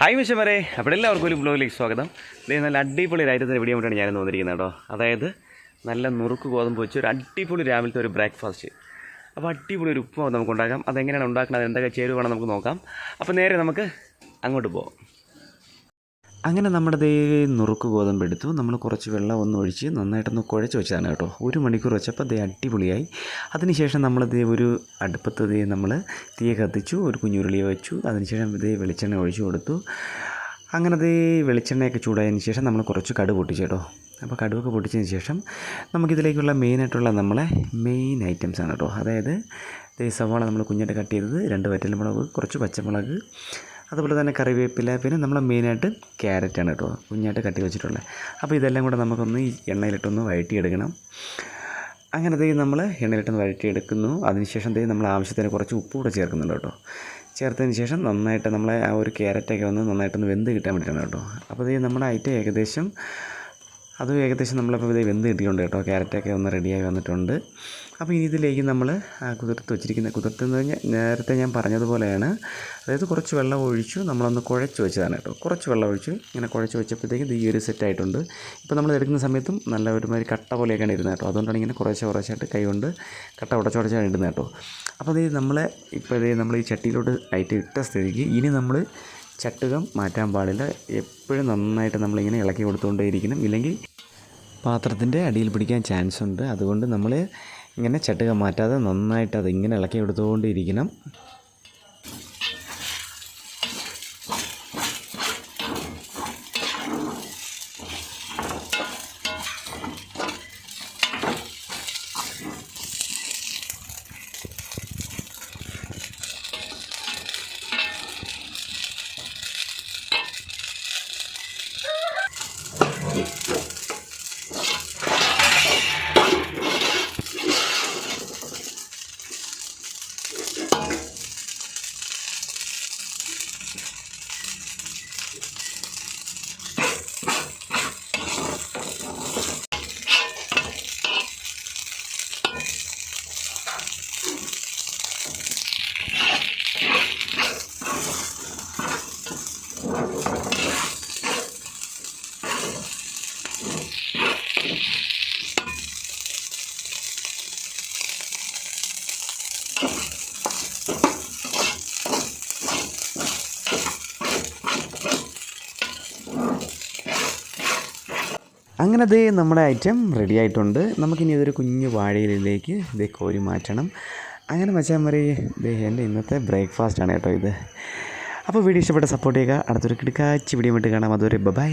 Hi മിഷമരെ, അപ്പോൾ എല്ലാവർക്കും ഒരു ബ്ലോഗിലേക്ക് സ്വാഗതം. ഇത് നല്ല അടിപൊളി ഒരു ഐറ്റത്തിൻ്റെ വീഡിയോ കൊണ്ടാണ് ഞാനിന്ന് വന്നിരിക്കുന്നത് കേട്ടോ. അതായത് നല്ല നുറുക്ക് ഗോതമ്പ് വെച്ച് ഒരു അടിപൊളി രാവിലത്തെ ഒരു ബ്രേക്ക്ഫാസ്റ്റ്. അപ്പോൾ അടിപൊളി ഒരു ഉപ്പുമാവ് നമുക്ക് ഉണ്ടാക്കാം. അതെങ്ങനെയാണ് ഉണ്ടാക്കുന്നത്, എന്തൊക്കെ ചേരുവാണെന്ന് നമുക്ക് നോക്കാം. അപ്പോൾ നേരെ നമുക്ക് അങ്ങോട്ട് പോകാം. അങ്ങനെ നമ്മുടെ നുറുക്ക് ഗോതമ്പ് എടുത്തു. നമ്മൾ കുറച്ച് വെള്ളം ഒന്ന് ഒഴിച്ച് നന്നായിട്ടൊന്ന് കുഴച്ച് വെച്ചതാണ് കേട്ടോ. 1 മണിക്കൂർ വെച്ചപ്പോൾ അടിപൊളിയായി. അതിനുശേഷം നമ്മൾ ഒരു അടുപ്പത്ത് നമ്മൾ തീയെ കത്തിച്ചു, ഒരു കുഞ്ഞുരുളി വെച്ചു. അതിനുശേഷം വെളിച്ചെണ്ണ ഒഴിച്ചു കൊടുത്തു. അങ്ങനെ വെളിച്ചെണ്ണയൊക്കെ ചൂടായതിന് ശേഷം നമ്മൾ കുറച്ച് കടുക് പൊട്ടിച്ചു കേട്ടോ. അപ്പോൾ കടുകൊക്കെ പൊട്ടിച്ചതിന് ശേഷം നമുക്കിതിലേക്കുള്ള മെയിനായിട്ടുള്ള മെയിൻ ഐറ്റംസാണ് കേട്ടോ. അതായത് സവാള നമ്മൾ കുഞ്ഞായിട്ട് കട്ട് ചെയ്തത്, 2 വറ്റൽമുളക്, കുറച്ച് പച്ചമുളക്, അതുപോലെ തന്നെ കറിവേപ്പില, പിന്നെ നമ്മൾ മെയിനായിട്ട് ക്യാരറ്റാണ് കേട്ടോ കുഞ്ഞായിട്ട് കട്ടി വെച്ചിട്ടുള്ളത്. അപ്പോൾ ഇതെല്ലാം കൂടെ നമുക്കൊന്ന് ഈ എണ്ണയിലിട്ടൊന്ന് വഴറ്റിയെടുക്കണം. അങ്ങനെ നമ്മൾ എണ്ണയിലിട്ടൊന്ന് വഴറ്റിയെടുക്കുന്നു. അതിനുശേഷം നമ്മൾ ആവശ്യത്തിന് കുറച്ച് ഉപ്പ് കൂടെ ചേർക്കുന്നുണ്ട് കേട്ടോ. ചേർത്തതിന് ശേഷം നന്നായിട്ട് നമ്മളെ ആ ഒരു ക്യാരറ്റൊക്കെ നന്നായിട്ടൊന്ന് വെന്ത് കിട്ടാൻ വേണ്ടിയിട്ടാണ് കേട്ടോ. അപ്പോൾ നമ്മുടെ ഐറ്റം ഏകദേശം നമ്മളിപ്പോൾ വെന്ത് കിട്ടിയിട്ടുണ്ട് കേട്ടോ. ക്യാരറ്റൊക്കെ ഒന്ന് റെഡിയായി വന്നിട്ടുണ്ട്. അപ്പോൾ ഇനി ഇതിലേക്ക് നമ്മൾ കുതിർത്തുന്നത് നേരത്തെ ഞാൻ പറഞ്ഞതുപോലെയാണ്. അതായത് കുറച്ച് വെള്ളം ഒഴിച്ചു നമ്മളൊന്ന് കുഴച്ച് വെച്ചതാണ് കേട്ടോ. കുറച്ച് വെള്ളം ഒഴിച്ചു ഇങ്ങനെ കുഴച്ച് വെച്ചപ്പോഴത്തേക്കും ഈ ഒരു സെറ്റായിട്ടുണ്ട്. ഇപ്പോൾ നമ്മൾ എടുക്കുന്ന സമയത്തും നല്ല ഒരുമാതിരി കട്ട പോലെയൊക്കെയാണ് ഇരുന്നത് കേട്ടോ. അതുകൊണ്ടാണ് ഇങ്ങനെ കുറേശ്ശായിട്ട് കൈ കൊണ്ട് കട്ട ഉടച്ചുടച്ചാണ് ഇടുന്നത് കേട്ടോ. അപ്പോൾ നമ്മൾ ഈ ചട്ടിയിലോട്ട് ഐറ്റം ഇട്ട സ്ഥിതിക്ക് ഇനി നമ്മൾ ചട്ടുകം മാറ്റാൻ പാടില്ല. എപ്പോഴും നന്നായിട്ട് നമ്മളിങ്ങനെ ഇളക്കി കൊടുത്തുകൊണ്ടേയിരിക്കണം. ഇല്ലെങ്കിൽ പാത്രത്തിൻ്റെ അടിയിൽ പിടിക്കാൻ ചാൻസ് ഉണ്ട്. അതുകൊണ്ട് നമ്മൾ ഇങ്ങനെ ചട്ടുകം മാറ്റാതെ നന്നായിട്ട് അതിങ്ങനെ ഇളക്കി കൊടുത്തുകൊണ്ടിരിക്കണം. അങ്ങനെ നമ്മുടെ ഐറ്റം റെഡി ആയിട്ടുണ്ട്. നമുക്കിനി ഇതൊരു കുഞ്ഞു വാഴയിലേക്ക് കോരി മാറ്റണം. അങ്ങനെ വെച്ചാൽ മതി. എൻ്റെ ഇന്നത്തെ ബ്രേക്ക്ഫാസ്റ്റാണ് കേട്ടോ ഇത്. അപ്പോൾ വീഡിയോ ഇഷ്ടപ്പെട്ട സപ്പോർട്ട് ചെയ്യുക. അടുത്തൊരു കിടക്കാച്ചി വീഡിയോ ഇട്ട് കാണാം. അതുവരെ ബൈ.